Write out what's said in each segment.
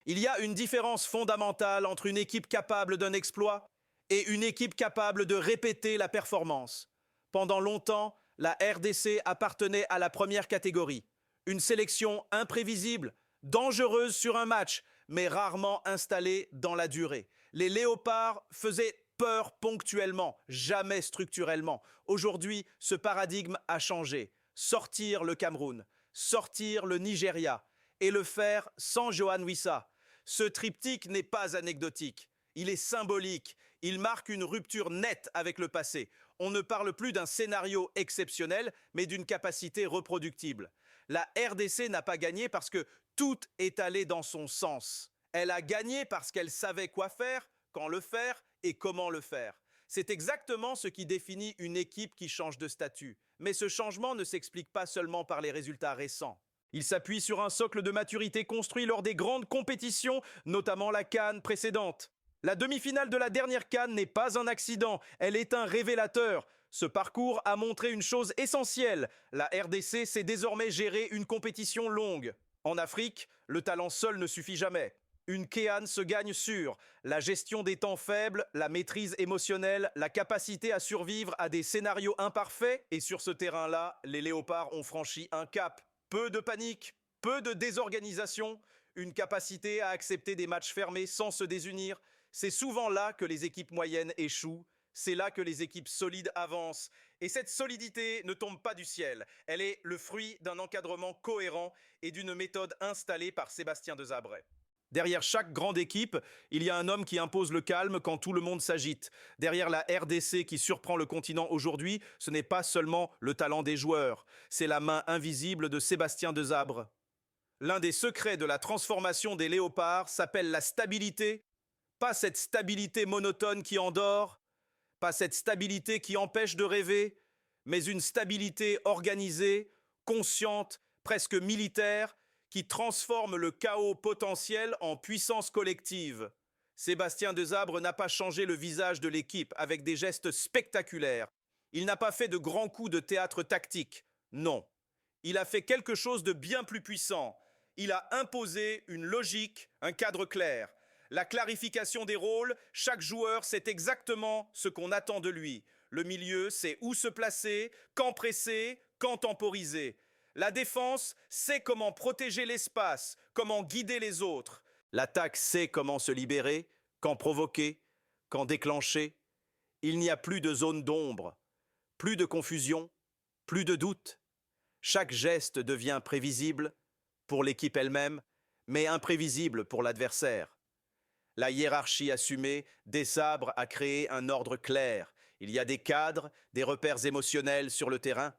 Il y a une différence fondamentale entre une équipe capable d'un exploit et une équipe capable de répéter la performance. Pendant longtemps, la RDC appartenait à la première catégorie. Une sélection imprévisible, dangereuse sur un match, mais rarement installée dans la durée. Les Léopards faisaient peur ponctuellement, jamais structurellement. Aujourd'hui, ce paradigme a changé. Sortir le Cameroun, sortir le Nigeria et le faire sans Johan Wissa. Ce triptyque n'est pas anecdotique, il est symbolique, il marque une rupture nette avec le passé. On ne parle plus d'un scénario exceptionnel, mais d'une capacité reproductible. La RDC n'a pas gagné parce que tout est allé dans son sens. Elle a gagné parce qu'elle savait quoi faire, quand le faire et comment le faire. C'est exactement ce qui définit une équipe qui change de statut. Mais ce changement ne s'explique pas seulement par les résultats récents. Il s'appuie sur un socle de maturité construit lors des grandes compétitions, notamment la CAN précédente. La demi-finale de la dernière CAN n'est pas un accident, elle est un révélateur. Ce parcours a montré une chose essentielle, la RDC sait désormais gérer une compétition longue. En Afrique, le talent seul ne suffit jamais. Une CAN se gagne sur la gestion des temps faibles, la maîtrise émotionnelle, la capacité à survivre à des scénarios imparfaits. Et sur ce terrain-là, les Léopards ont franchi un cap. Peu de panique, peu de désorganisation, une capacité à accepter des matchs fermés sans se désunir. C'est souvent là que les équipes moyennes échouent, c'est là que les équipes solides avancent. Et cette solidité ne tombe pas du ciel, elle est le fruit d'un encadrement cohérent et d'une méthode installée par Sébastien Desabre. Derrière chaque grande équipe, il y a un homme qui impose le calme quand tout le monde s'agite. Derrière la RDC qui surprend le continent aujourd'hui, ce n'est pas seulement le talent des joueurs, c'est la main invisible de Sébastien Desabre. L'un des secrets de la transformation des Léopards s'appelle la stabilité. Pas cette stabilité monotone qui endort, pas cette stabilité qui empêche de rêver, mais une stabilité organisée, consciente, presque militaire, qui transforme le chaos potentiel en puissance collective. Sébastien Desabre n'a pas changé le visage de l'équipe avec des gestes spectaculaires. Il n'a pas fait de grands coups de théâtre tactique. Non. Il a fait quelque chose de bien plus puissant. Il a imposé une logique, un cadre clair. La clarification des rôles, chaque joueur sait exactement ce qu'on attend de lui. Le milieu sait où se placer, quand presser, quand temporiser. La défense sait comment protéger l'espace, comment guider les autres. L'attaque sait comment se libérer, quand provoquer, quand déclencher. Il n'y a plus de zone d'ombre, plus de confusion, plus de doute. Chaque geste devient prévisible pour l'équipe elle-même, mais imprévisible pour l'adversaire. La hiérarchie assumée des sabres a créé un ordre clair. Il y a des cadres, des repères émotionnels sur le terrain.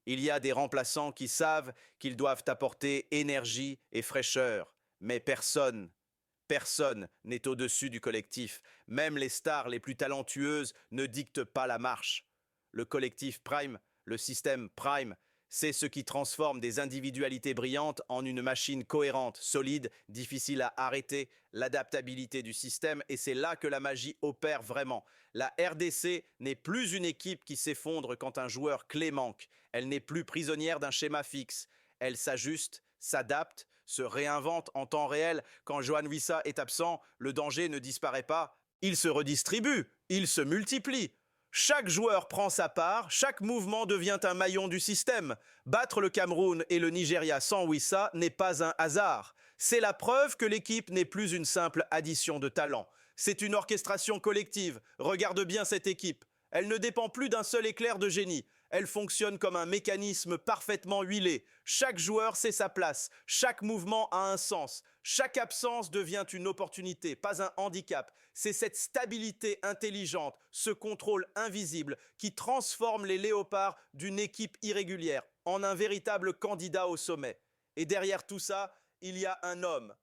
Il y a des remplaçants qui savent qu'ils doivent apporter énergie et fraîcheur. Mais personne n'est au-dessus du collectif. Même les stars les plus talentueuses ne dictent pas la marche. Le collectif Prime, le système Prime, c'est ce qui transforme des individualités brillantes en une machine cohérente, solide, difficile à arrêter, l'adaptabilité du système, et c'est là que la magie opère vraiment. La RDC n'est plus une équipe qui s'effondre quand un joueur clé manque. Elle n'est plus prisonnière d'un schéma fixe. Elle s'ajuste, s'adapte, se réinvente en temps réel. Quand Johan Wissa est absent, le danger ne disparaît pas. Il se redistribue, il se multiplie. Chaque joueur prend sa part, chaque mouvement devient un maillon du système. Battre le Cameroun et le Nigeria sans Wissa n'est pas un hasard. C'est la preuve que l'équipe n'est plus une simple addition de talents. C'est une orchestration collective. Regarde bien cette équipe. Elle ne dépend plus d'un seul éclair de génie. Elle fonctionne comme un mécanisme parfaitement huilé. Chaque joueur sait sa place. Chaque mouvement a un sens. Chaque absence devient une opportunité, pas un handicap. C'est cette stabilité intelligente, ce contrôle invisible qui transforme les Léopards d'une équipe irrégulière en un véritable candidat au sommet. Et derrière tout ça, il y a un homme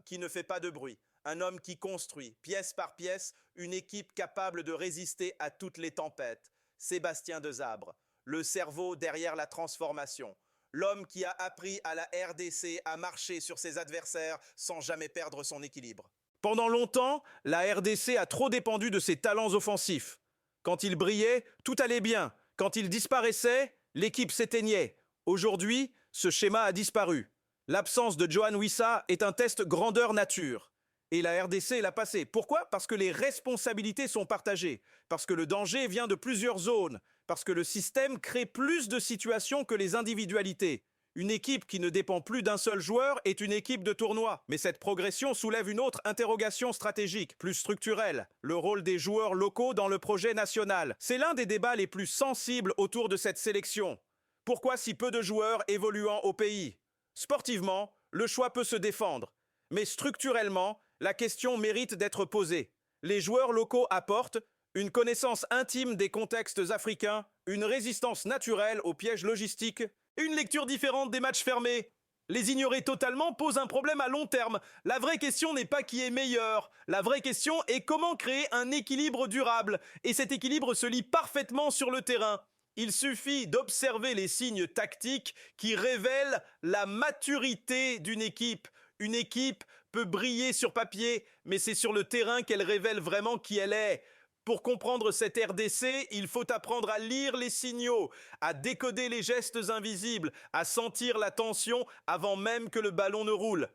qui ne fait pas de bruit, un homme qui construit, pièce par pièce, une équipe capable de résister à toutes les tempêtes. Sébastien Desabre, le cerveau derrière la transformation. L'homme qui a appris à la RDC à marcher sur ses adversaires sans jamais perdre son équilibre. Pendant longtemps, la RDC a trop dépendu de ses talents offensifs. Quand il brillait, tout allait bien. Quand il disparaissait, l'équipe s'éteignait. Aujourd'hui, ce schéma a disparu. L'absence de Johan Wissa est un test grandeur nature. Et la RDC l'a passé. Pourquoi? Parce que les responsabilités sont partagées, parce que le danger vient de plusieurs zones, parce que le système crée plus de situations que les individualités. Une équipe qui ne dépend plus d'un seul joueur est une équipe de tournoi. Mais cette progression soulève une autre interrogation stratégique, plus structurelle. Le rôle des joueurs locaux dans le projet national. C'est l'un des débats les plus sensibles autour de cette sélection. Pourquoi si peu de joueurs évoluant au pays? Sportivement, le choix peut se défendre. Mais structurellement, la question mérite d'être posée. Les joueurs locaux apportent une connaissance intime des contextes africains, une résistance naturelle aux pièges logistiques, une lecture différente des matchs fermés. Les ignorer totalement pose un problème à long terme. La vraie question n'est pas qui est meilleur. La vraie question est comment créer un équilibre durable. Et cet équilibre se lie parfaitement sur le terrain. Il suffit d'observer les signes tactiques qui révèlent la maturité d'une équipe. Une équipe peut briller sur papier, mais c'est sur le terrain qu'elle révèle vraiment qui elle est. Pour comprendre cette RDC, il faut apprendre à lire les signaux, à décoder les gestes invisibles, à sentir la tension avant même que le ballon ne roule.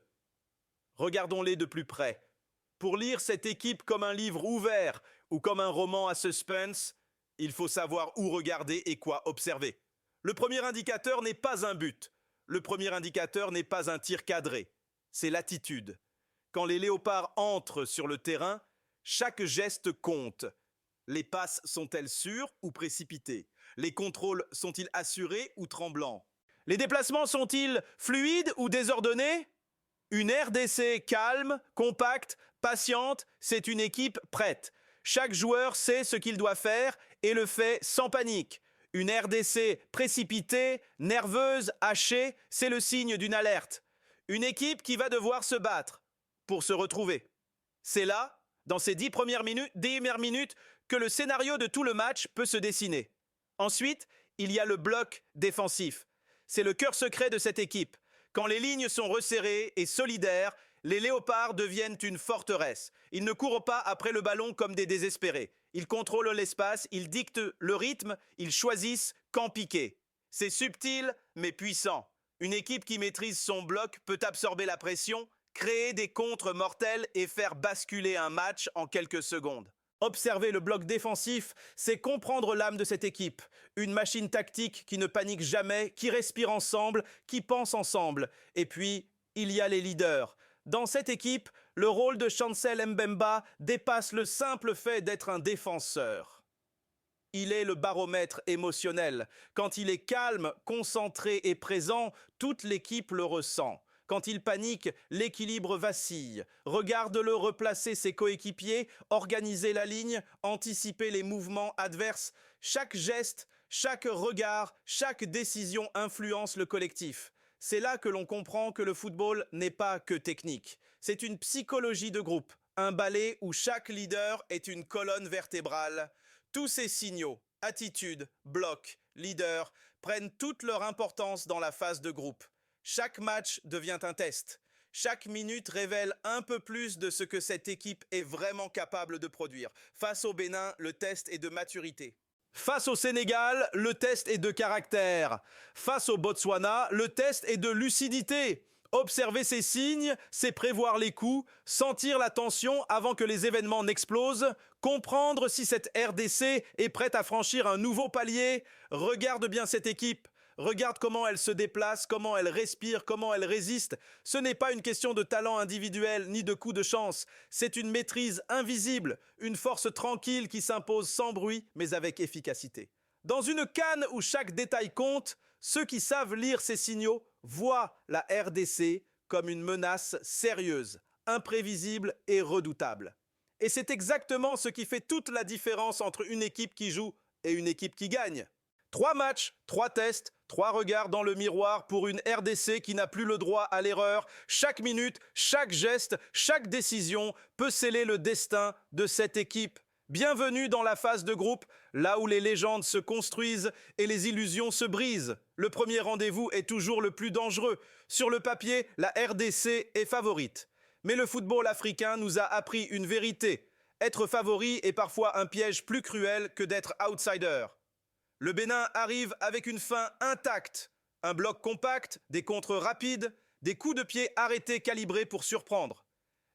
Regardons-les de plus près. Pour lire cette équipe comme un livre ouvert ou comme un roman à suspense, il faut savoir où regarder et quoi observer. Le premier indicateur n'est pas un but. Le premier indicateur n'est pas un tir cadré. C'est l'attitude. Quand les léopards entrent sur le terrain, chaque geste compte. Les passes sont-elles sûres ou précipitées? Les contrôles sont-ils assurés ou tremblants? Les déplacements sont-ils fluides ou désordonnés? Une RDC calme, compacte, patiente, c'est une équipe prête. Chaque joueur sait ce qu'il doit faire et le fait sans panique. Une RDC précipitée, nerveuse, hachée, c'est le signe d'une alerte. Une équipe qui va devoir se battre pour se retrouver. C'est là, dans ces 10 premières minutes, que le scénario de tout le match peut se dessiner. Ensuite, il y a le bloc défensif. C'est le cœur secret de cette équipe. Quand les lignes sont resserrées et solidaires, les léopards deviennent une forteresse. Ils ne courent pas après le ballon comme des désespérés. Ils contrôlent l'espace, ils dictent le rythme, ils choisissent quand piquer. C'est subtil mais puissant. Une équipe qui maîtrise son bloc peut absorber la pression, créer des contres mortels et faire basculer un match en quelques secondes. Observer le bloc défensif, c'est comprendre l'âme de cette équipe. Une machine tactique qui ne panique jamais, qui respire ensemble, qui pense ensemble. Et puis, il y a les leaders. Dans cette équipe, le rôle de Chancel Mbemba dépasse le simple fait d'être un défenseur. Il est le baromètre émotionnel. Quand il est calme, concentré et présent, toute l'équipe le ressent. Quand il panique, l'équilibre vacille. Regarde-le replacer ses coéquipiers, organiser la ligne, anticiper les mouvements adverses. Chaque geste, chaque regard, chaque décision influence le collectif. C'est là que l'on comprend que le football n'est pas que technique. C'est une psychologie de groupe, un ballet où chaque leader est une colonne vertébrale. Tous ces signaux, attitude, bloc, leader, prennent toute leur importance dans la phase de groupe. Chaque match devient un test. Chaque minute révèle un peu plus de ce que cette équipe est vraiment capable de produire. Face au Bénin, le test est de maturité. Face au Sénégal, le test est de caractère. Face au Botswana, le test est de lucidité. Observer ces signes, c'est prévoir les coups, sentir la tension avant que les événements n'explosent, comprendre si cette RDC est prête à franchir un nouveau palier. Regarde bien cette équipe. Regarde comment elle se déplace, comment elle respire, comment elle résiste. Ce n'est pas une question de talent individuel ni de coup de chance. C'est une maîtrise invisible, une force tranquille qui s'impose sans bruit mais avec efficacité. Dans une CAN où chaque détail compte, ceux qui savent lire ces signaux voient la RDC comme une menace sérieuse, imprévisible et redoutable. Et c'est exactement ce qui fait toute la différence entre une équipe qui joue et une équipe qui gagne. 3 matchs, 3 tests, 3 regards dans le miroir pour une RDC qui n'a plus le droit à l'erreur. Chaque minute, chaque geste, chaque décision peut sceller le destin de cette équipe. Bienvenue dans la phase de groupe, là où les légendes se construisent et les illusions se brisent. Le premier rendez-vous est toujours le plus dangereux. Sur le papier, la RDC est favorite. Mais le football africain nous a appris une vérité. Être favori est parfois un piège plus cruel que d'être outsider. Le Bénin arrive avec une fin intacte, un bloc compact, des contres rapides, Des coups de pied arrêtés calibrés pour surprendre.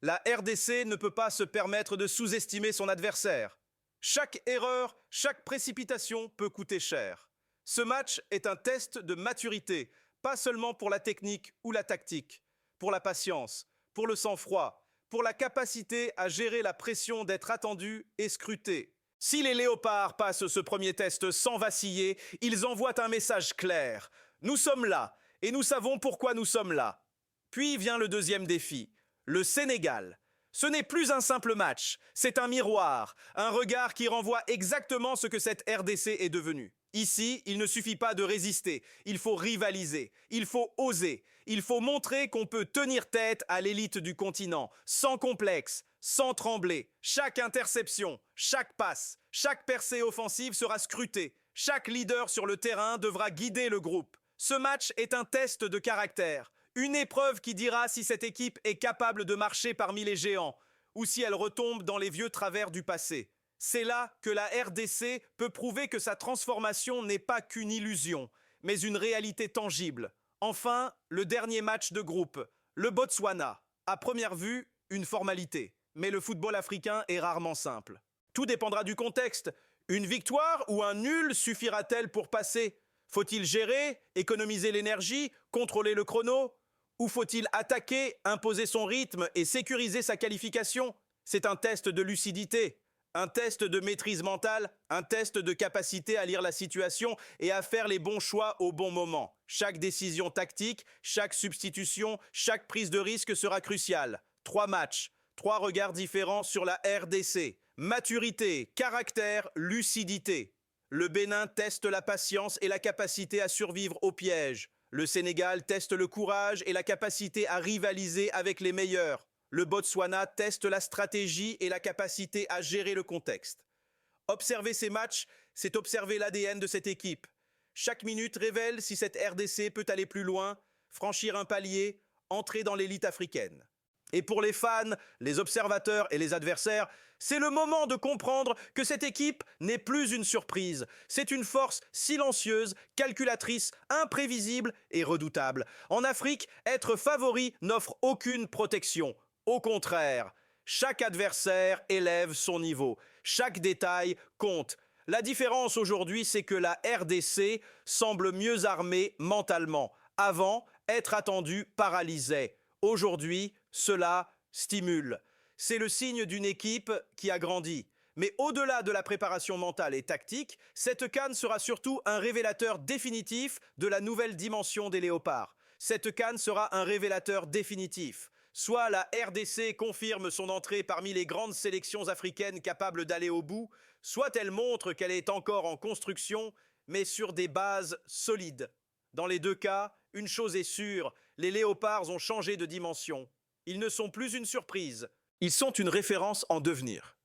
La RDC ne peut pas se permettre de sous-estimer son adversaire. Chaque erreur, chaque précipitation peut coûter cher. Ce match est un test de maturité, pas seulement pour la technique ou la tactique, pour la patience, pour le sang-froid, pour la capacité à gérer la pression d'être attendu et scruté. Si les Léopards passent ce premier test sans vaciller, ils envoient un message clair. Nous sommes là, et nous savons pourquoi nous sommes là. Puis vient le deuxième défi, le Sénégal. Ce n'est plus un simple match, c'est un miroir, un regard qui renvoie exactement ce que cette RDC est devenue. Ici, il ne suffit pas de résister, il faut rivaliser, il faut oser, il faut montrer qu'on peut tenir tête à l'élite du continent, sans complexe, sans trembler. Chaque interception, chaque passe, chaque percée offensive sera scrutée. Chaque leader sur le terrain devra guider le groupe. Ce match est un test de caractère, une épreuve qui dira si cette équipe est capable de marcher parmi les géants ou si elle retombe dans les vieux travers du passé. C'est là que la RDC peut prouver que sa transformation n'est pas qu'une illusion, mais une réalité tangible. Enfin, le dernier match de groupe, le Botswana. À première vue, une formalité. Mais le football africain est rarement simple. Tout dépendra du contexte. Une victoire ou un nul suffira-t-elle pour passer? Faut-il gérer, économiser l'énergie, contrôler le chrono? Ou faut-il attaquer, imposer son rythme et sécuriser sa qualification? C'est un test de lucidité. Un test de maîtrise mentale, un test de capacité à lire la situation et à faire les bons choix au bon moment. Chaque décision tactique, chaque substitution, chaque prise de risque sera cruciale. 3 matchs, 3 regards différents sur la RDC. Maturité, caractère, lucidité. Le Bénin teste la patience et la capacité à survivre au piège. Le Sénégal teste le courage et la capacité à rivaliser avec les meilleurs. Le Botswana teste la stratégie et la capacité à gérer le contexte. Observer ces matchs, c'est observer l'ADN de cette équipe. Chaque minute révèle si cette RDC peut aller plus loin, franchir un palier, entrer dans l'élite africaine. Et pour les fans, les observateurs et les adversaires, c'est le moment de comprendre que cette équipe n'est plus une surprise. C'est une force silencieuse, calculatrice, imprévisible et redoutable. En Afrique, être favori n'offre aucune protection. Au contraire, chaque adversaire élève son niveau. Chaque détail compte. La différence aujourd'hui, c'est que la RDC semble mieux armée mentalement. Avant, être attendu paralysait. Aujourd'hui, cela stimule. C'est le signe d'une équipe qui a grandi. Mais au-delà de la préparation mentale et tactique, cette CAN sera surtout un révélateur définitif de la nouvelle dimension des Léopards. Cette CAN sera un révélateur définitif. Soit la RDC confirme son entrée parmi les grandes sélections africaines capables d'aller au bout, soit elle montre qu'elle est encore en construction, mais sur des bases solides. Dans les deux cas, une chose est sûre, les Léopards ont changé de dimension. Ils ne sont plus une surprise, ils sont une référence en devenir.